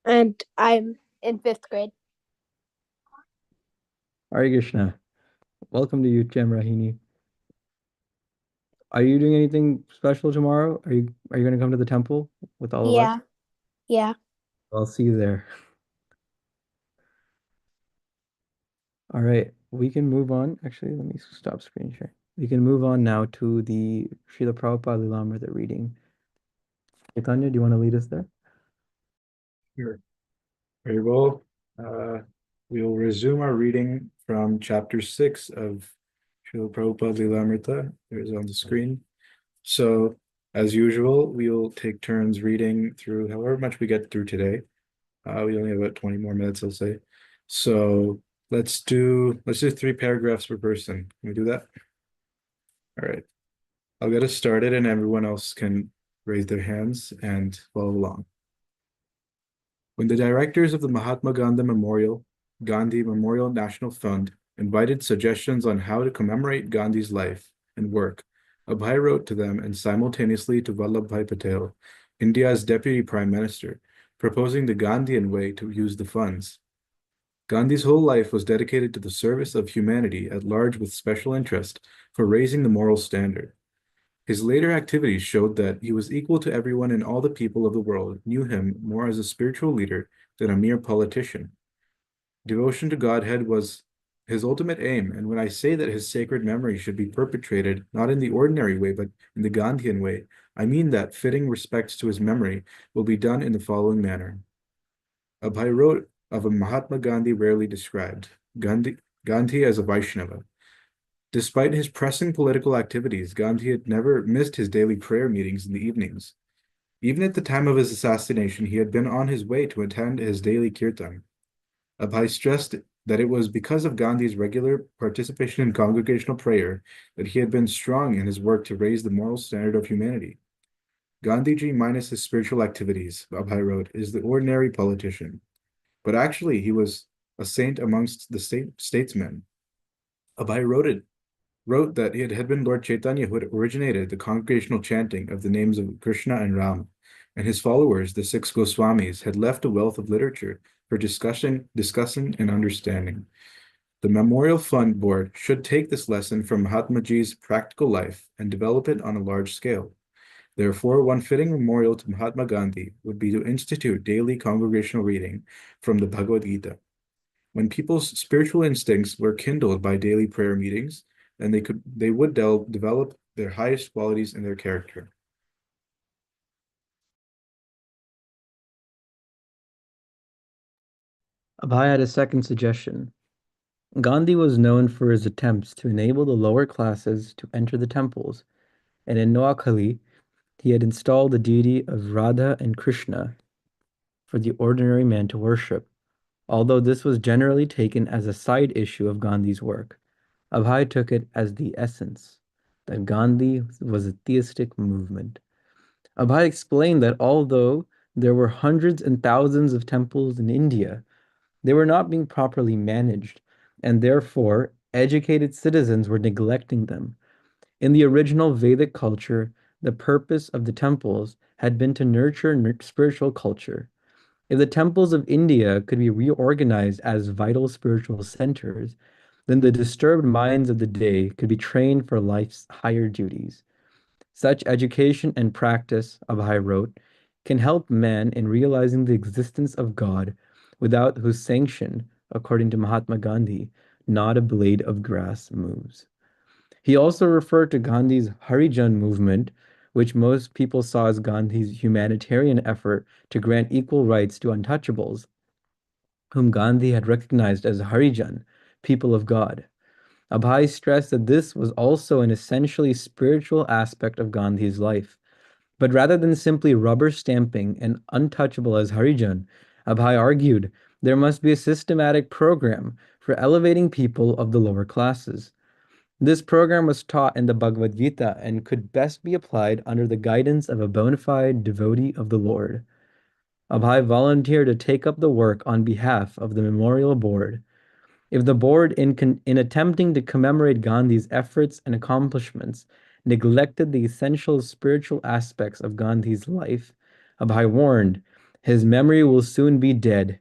and I'm in 5th grade. Hare Krishna. Welcome to Youth Jam, Rahini. Are you doing anything special tomorrow? Are you going to come to the temple with all of us? Yeah. I'll see you there. All right, we can move on. Actually, let me stop screen share. We can move on now to the Srila Prabhupada Lilamrita reading. Chaitanya, do you want to lead us there? Sure. Very well. We will resume our reading from chapter 6 of Srila Prabhupada Lilamrita. There's on the screen. So, as usual, we will take turns reading through however much we get through today. We only have about 20 more minutes, I'll say. So let's do 3 paragraphs per person. Can we do that? All right. I'll get us started and everyone else can raise their hands and follow along. When the directors of the Mahatma Gandhi Memorial National Fund invited suggestions on how to commemorate Gandhi's life and work, Abhay wrote to them and simultaneously to Vallabhbhai Patel, India's Deputy Prime Minister, proposing the Gandhian way to use the funds. Gandhi's whole life was dedicated to the service of humanity at large with special interest for raising the moral standard. His later activities showed that he was equal to everyone, and all the people of the world knew him more as a spiritual leader than a mere politician. Devotion to Godhead was his ultimate aim, and when I say that his sacred memory should be perpetrated not in the ordinary way but in the Gandhian way, I mean that fitting respects to his memory will be done in the following manner. Abhay wrote of a Mahatma Gandhi rarely described, Gandhi as a Vaishnava. Despite his pressing political activities, Gandhi had never missed his daily prayer meetings in the evenings. Even at the time of his assassination, he had been on his way to attend his daily kirtan. Abhay stressed that it was because of Gandhi's regular participation in congregational prayer that he had been strong in his work to raise the moral standard of humanity. Gandhiji minus his spiritual activities, Abhay wrote, is the ordinary politician. But actually, he was a saint amongst the statesmen. Abhay wrote that it had been Lord Chaitanya who had originated the congregational chanting of the names of Krishna and Ram, and his followers, the 6 Goswamis, had left a wealth of literature for discussing and understanding. The Memorial Fund Board should take this lesson from Mahatmaji's practical life and develop it on a large scale. Therefore, one fitting memorial to Mahatma Gandhi would be to institute daily congregational reading from the Bhagavad Gita. When people's spiritual instincts were kindled by daily prayer meetings, then they would develop their highest qualities in their character. Abhay had a second suggestion. Gandhi was known for his attempts to enable the lower classes to enter the temples, and in Noakhali, he had installed the deity of Radha and Krishna for the ordinary man to worship, although this was generally taken as a side issue of Gandhi's work. Abhay took it as the essence, that Gandhi was a theistic movement. Abhay explained that although there were hundreds and thousands of temples in India, they were not being properly managed, and therefore educated citizens were neglecting them. In the original Vedic culture, the purpose of the temples had been to nurture spiritual culture. If the temples of India could be reorganized as vital spiritual centers, then the disturbed minds of the day could be trained for life's higher duties. Such education and practice, Abhay wrote, can help man in realizing the existence of God, without whose sanction, according to Mahatma Gandhi, not a blade of grass moves. He also referred to Gandhi's Harijan movement, which most people saw as Gandhi's humanitarian effort to grant equal rights to untouchables, whom Gandhi had recognized as Harijan, people of God. Abhay stressed that this was also an essentially spiritual aspect of Gandhi's life. But rather than simply rubber stamping an untouchable as Harijan, Abhay argued there must be a systematic program for elevating people of the lower classes. This program was taught in the Bhagavad Gita and could best be applied under the guidance of a bona fide devotee of the Lord. Abhay volunteered to take up the work on behalf of the Memorial Board. If the board, in attempting to commemorate Gandhi's efforts and accomplishments, neglected the essential spiritual aspects of Gandhi's life, Abhay warned, his memory will soon be dead,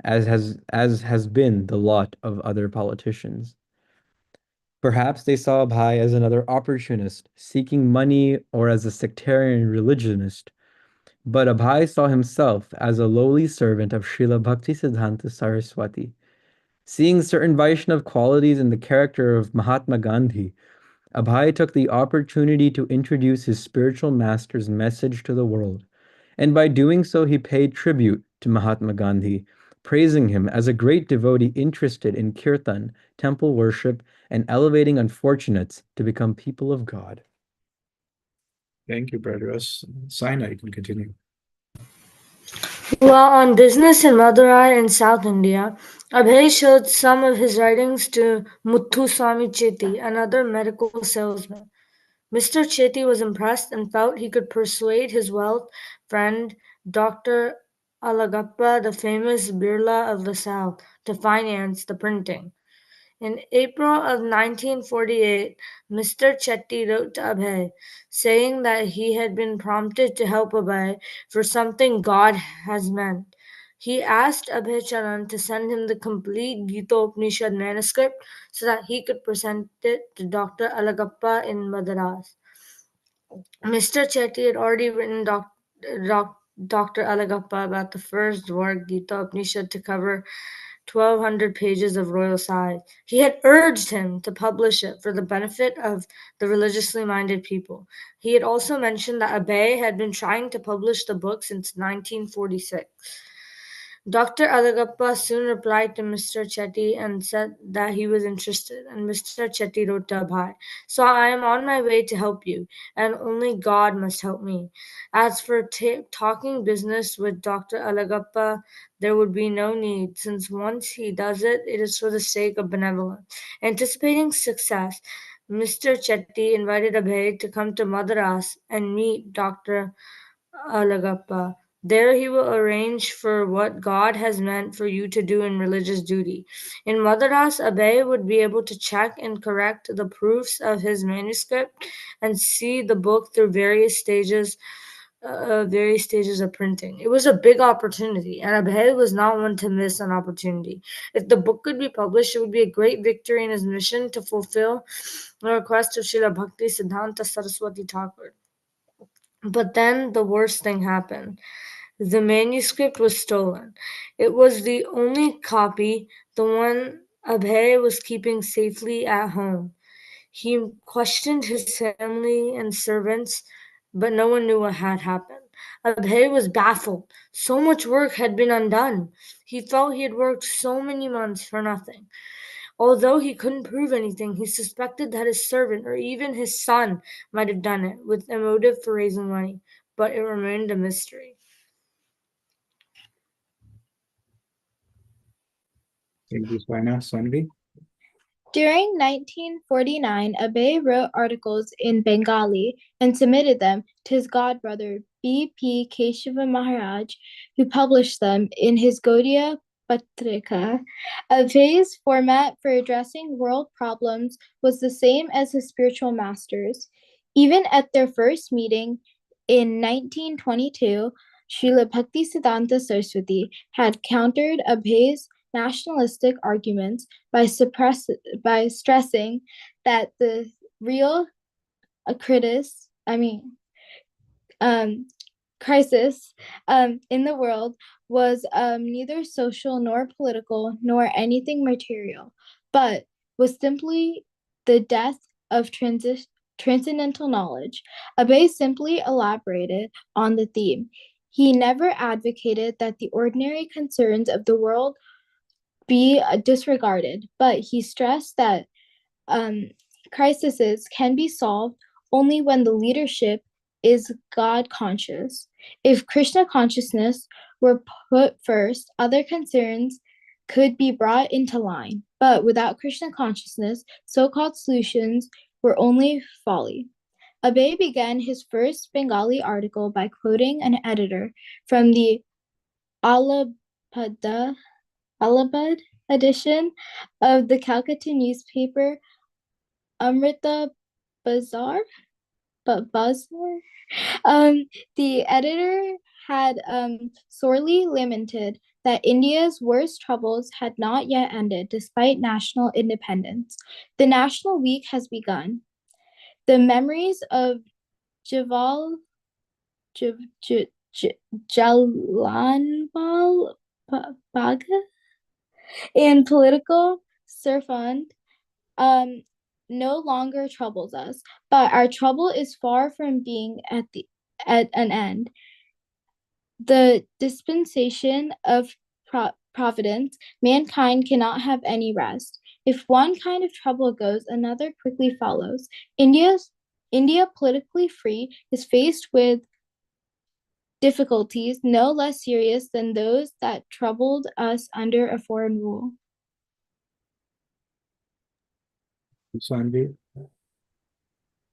as has been the lot of other politicians. Perhaps they saw Abhay as another opportunist, seeking money, or as a sectarian religionist, but Abhay saw himself as a lowly servant of Srila Bhaktisiddhanta Saraswati. Seeing certain Vaishnav qualities in the character of Mahatma Gandhi, Abhay took the opportunity to introduce his spiritual master's message to the world, and by doing so, he paid tribute to Mahatma Gandhi, praising him as a great devotee interested in kirtan, temple worship, and elevating unfortunates to become people of God. Thank you, Brother Russ. Saina, you can continue. While on business in Madurai in South India, Abhay showed some of his writings to Muthuswami Chetty, another medical salesman. Mr. Chetty was impressed and felt he could persuade his wealth friend, Dr. Alagappa, the famous Birla of the South, to finance the printing. In April of 1948, Mr. Chetty wrote to Abhay, saying that he had been prompted to help Abhay for something God has meant. He asked Abhay Charan to send him the complete Gita Upanishad manuscript so that he could present it to Dr. Alagappa in Madras. Mr. Chetty had already written Dr. Alagappa about the first work, Gita Upanishad, to cover 1,200 pages of royal size. He had urged him to publish it for the benefit of the religiously minded people. He had also mentioned that Abhay had been trying to publish the book since 1946. Dr. Alagappa soon replied to Mr. Chetty and said that he was interested, and Mr. Chetty wrote to Abhay, "So I am on my way to help you, and only God must help me. As for talking business with Dr. Alagappa, there would be no need, since once he does it, it is for the sake of benevolence." Anticipating success, Mr. Chetty invited Abhay to come to Madras and meet Dr. Alagappa. There he will arrange for what God has meant for you to do in religious duty. In Madras, Abhay would be able to check and correct the proofs of his manuscript and see the book through various stages of printing. It was a big opportunity, and Abhay was not one to miss an opportunity. If the book could be published, it would be a great victory in his mission to fulfill the request of Srila Bhakti Siddhanta Saraswati Thakur. But then the worst thing happened. The manuscript was stolen. It was the only copy, the one Abhay was keeping safely at home. He questioned his family and servants, but no one knew what had happened. Abhay was baffled. So much work had been undone. He felt he had worked so many months for nothing. Although he couldn't prove anything, he suspected that his servant or even his son might have done it with a motive for raising money, but it remained a mystery. Thank you, Saina. Sanvi? During 1949, Abhay wrote articles in Bengali and submitted them to his godbrother B.P. Keshava Maharaj, who published them in his Gaudiya Patrika. Abhay's format for addressing world problems was the same as his spiritual masters. Even at their first meeting in 1922, Srila Bhaktisiddhanta Saraswati had countered Abhay's nationalistic arguments by stressing that the real crisis, um, crisis in the world was neither social nor political nor anything material, but was simply the death of transcendental knowledge. Abhay simply elaborated on the theme. He never advocated that the ordinary concerns of the world be disregarded, but he stressed that crises can be solved only when the leadership is God conscious. If Krishna consciousness were put first, other concerns could be brought into line. But without Krishna consciousness, so called solutions were only folly. Abhay began his first Bengali article by quoting an editor from the Allahabad edition of the Calcutta newspaper Amrita Bazaar. But Bazaar? The editor had sorely lamented that India's worst troubles had not yet ended despite national independence. The National Week has begun. The memories of Javal, Jalanwal Bagha and political serfdom no longer troubles us, but our trouble is far from being at an end. The dispensation of providence, mankind cannot have any rest. If one kind of trouble goes, another quickly follows. India, politically free, is faced with difficulties no less serious than those that troubled us under a foreign rule. Sanvi,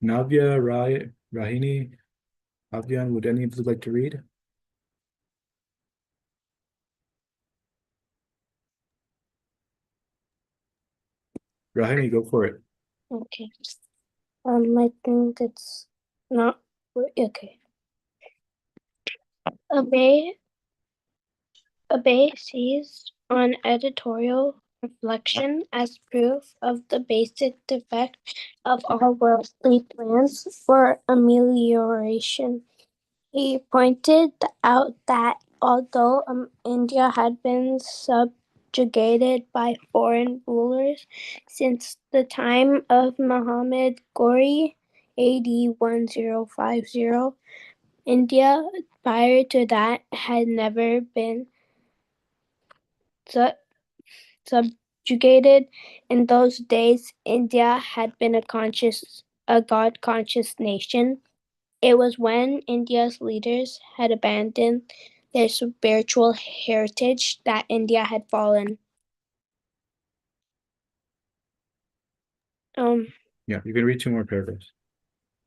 Navya, Rahini, Avyan, would any of you like to read? Rahini, go for it. Okay. I think it's not okay. Abay seized on editorial reflection as proof of the basic defect of all worldly plans for amelioration. He pointed out that although India had been subjugated by foreign rulers since the time of Muhammad Ghori, AD 1050, India prior to that had never been subjugated. In those days, India had been a God-conscious nation. It was when India's leaders had abandoned their spiritual heritage that India had fallen. Yeah, you can read 2 more paragraphs.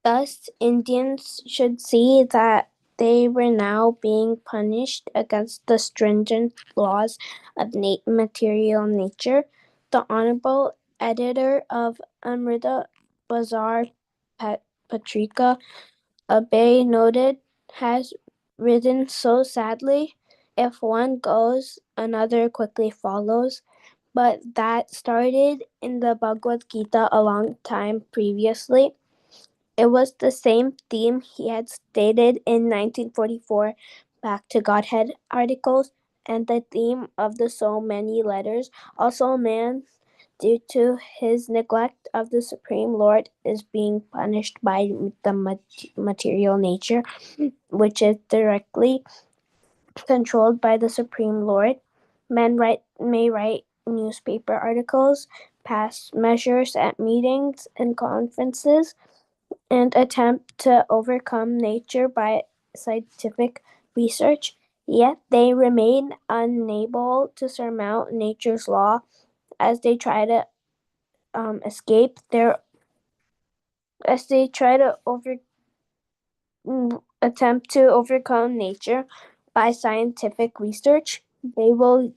Thus, Indians should see that they were now being punished against the stringent laws of material nature. The Honorable Editor of Amrita Bazar Patrika, Abay noted, has written so sadly, if one goes, another quickly follows. But that started in the Bhagavad Gita a long time previously. It was the same theme he had stated in 1944 Back to Godhead articles, and the theme of the so many letters. Also, man, due to his neglect of the Supreme Lord, is being punished by the material nature, which is directly controlled by the Supreme Lord. Men may write newspaper articles, pass measures at meetings and conferences, and attempt to overcome nature by scientific research, yet they remain unable to surmount nature's law as they try to escape their as they try to attempt to overcome nature by scientific research. They will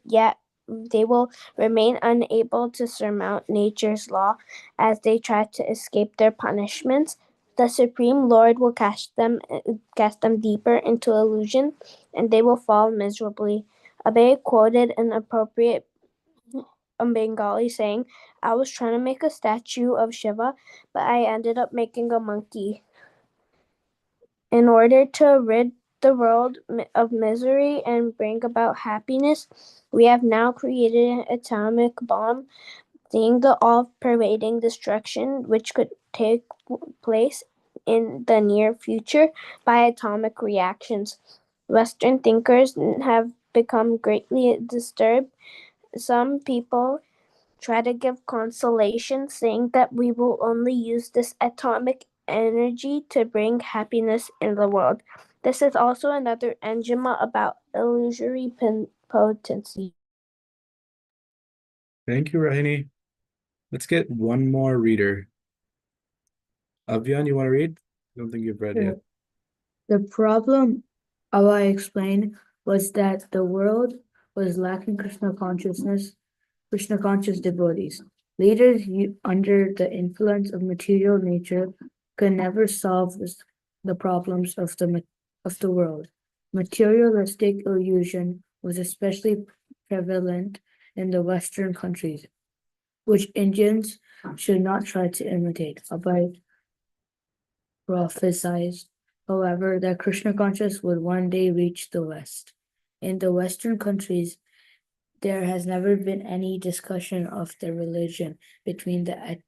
remain unable to surmount nature's law as they try to escape their punishments. The Supreme Lord will cast them deeper into illusion, and they will fall miserably. Abhay quoted an appropriate Bengali saying, "I was trying to make a statue of Shiva, but I ended up making a monkey." In order to rid the world of misery and bring about happiness, we have now created an atomic bomb, seeing the all-pervading destruction which could take place in the near future by atomic reactions. Western thinkers have become greatly disturbed. Some people try to give consolation, saying that we will only use this atomic energy to bring happiness in the world. This is also another enigma about illusory potency. Thank you, Rahini. Let's get one more reader. Avyan, you want to read? I don't think you've read yet. The problem, I explained, was that the world was lacking Krishna conscious devotees. Leaders under the influence of material nature could never solve the problems of the world. Materialistic illusion was especially prevalent in the Western countries, which Indians should not try to imitate. Abhay prophesied, however, that Krishna consciousness would one day reach the West. In the Western countries, There has never been any discussion of the religion between the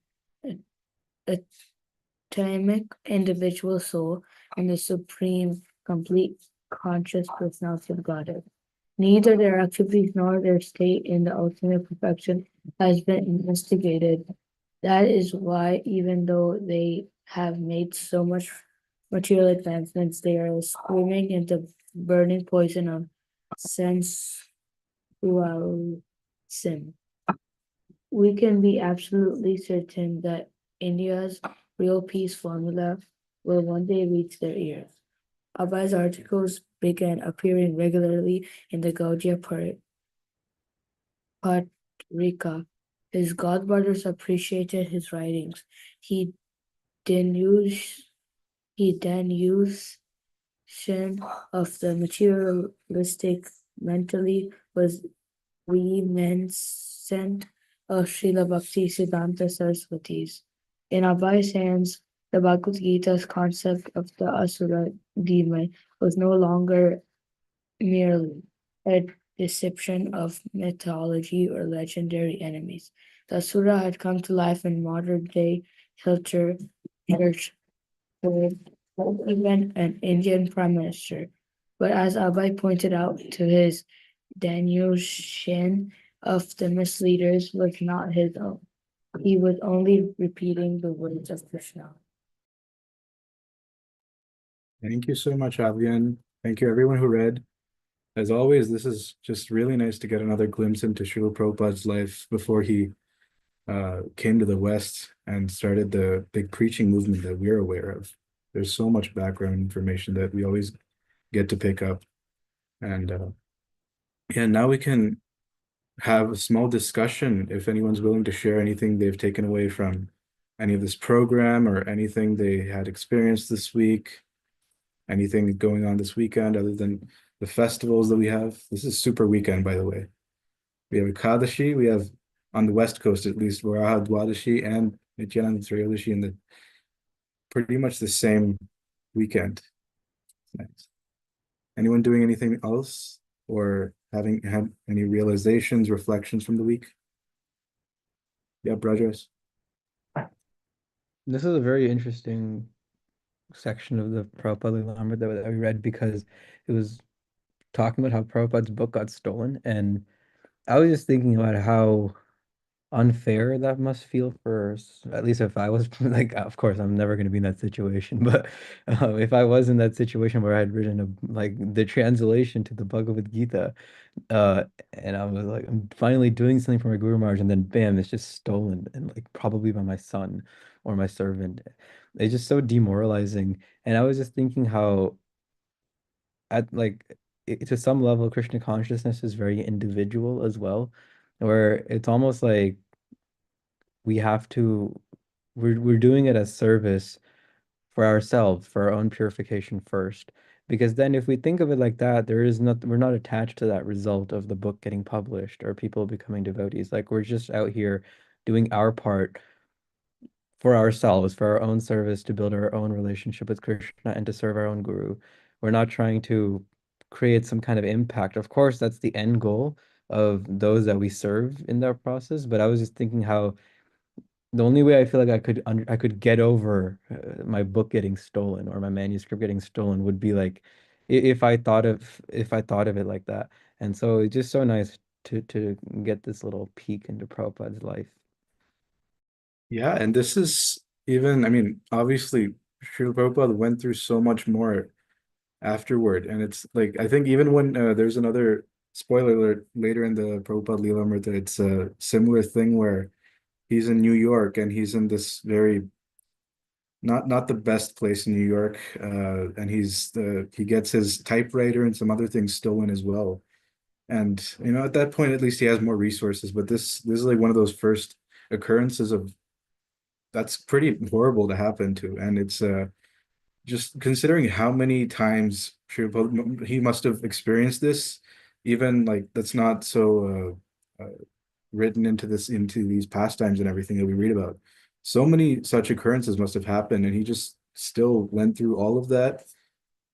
atomic individual soul and the supreme, complete conscious personality of Godhead. Neither their activities nor their state in the ultimate perfection has been investigated. That is why, even though they have made so much material advancements, they are swimming in the burning poison of sensualism. We can be absolutely certain that India's real peace formula will one day reach their ears. Abai's articles began appearing regularly in the Gaudiya Patrika. His godbrothers appreciated his writings. He denounced denunciation of the materialistic mentally was reminiscent of Srila Bhakti Siddhanta Saraswati's. In Abhay's hands, the Bhagavad Gita's concept of the Asura demon was no longer merely a deception of mythology or legendary enemies. The Asura had come to life in modern day culture, with even an Indian prime minister. But as Abhay pointed out to his denunciation of the misleaders was not his own. He was only repeating the words of Krishna. Thank you so much, Avian. Thank you, everyone who read. As always, this is just really nice to get another glimpse into Srila Prabhupada's life before he came to the West and started the big preaching movement that we're aware of. There's so much background information that we always get to pick up. And yeah, now we can have a small discussion if anyone's willing to share anything they've taken away from any of this program or anything they had experienced this week, anything going on this weekend other than the festivals that we have. This is super weekend, by the way. We have Ekadashi, we have on the West Coast at least, Varaha Dwadashi and Nityananda Trayodasi in the pretty much the same weekend. Nice. Anyone doing anything else or having had any realizations, reflections from the week? Yeah, Brajas. This is a very interesting section of the Prabhupada Lilamrita that we read because it was talking about how Prabhupada's book got stolen. And I was just thinking about how unfair that must feel for, at least if I was like, of course, I'm never going to be in that situation, but if I was in that situation where I had written like the translation to the Bhagavad Gita, uh, and I was like, I'm finally doing something for my Guru Maharaj, and then bam, it's just stolen, and like probably by my son or my servant. It's just so demoralizing. And I was just thinking how at like to some level, Krishna consciousness is very individual as well, where it's almost like we have to we're doing it as service for ourselves, for our own purification first. Because then if we think of it like that, there is not we're not attached to that result of the book getting published or people becoming devotees. Like we're just out here doing our part for ourselves, for our own service, to build our own relationship with Krishna and to serve our own guru. We're not trying to create some kind of impact. Of course, that's the end goal of those that we serve in that process. But I was just thinking how the only way I feel like I could get over my book getting stolen or my manuscript getting stolen would be like if I thought of it like that. And so it's just so nice to get this little peek into Prabhupada's life. Yeah, and this is even, I mean, obviously, Srila Prabhupada went through so much more afterward. And it's like, I think even when there's another spoiler alert later in the Prabhupada Leelamrita, it's a similar thing where he's in New York and he's in this very not the best place in New York, and he gets his typewriter and some other things stolen as well. And you know, at that point, at least he has more resources. But this is like one of those first occurrences of that's pretty horrible to happen to, and it's just considering how many times he must have experienced this, even like that's not so written into these pastimes and everything that we read about. So many such occurrences must have happened, and he just still went through all of that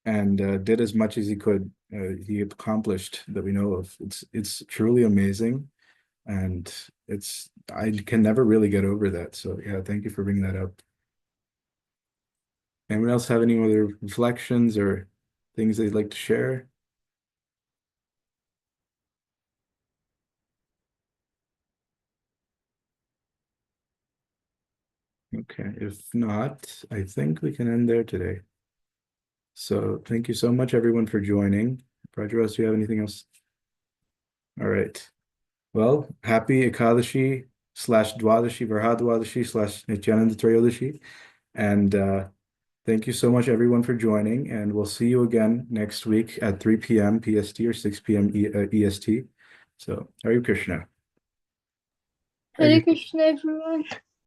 and did as much as he could. He accomplished that we know of. It's truly amazing, and I can never really get over that. So yeah, thank you for bringing that up. Anyone else have any other reflections or things they'd like to share? Okay, if not, I think we can end there today. So thank you so much, everyone, for joining. Prajwas, do you have anything else? All right. Well, happy Ekadashi / Dwadashi, Varhadwadashi / Nityananda Trayodashi. And thank you so much, everyone, for joining. And we'll see you again next week at 3 p.m. PST or 6 p.m. EST. So, Hare Krishna. Hare Krishna, everyone.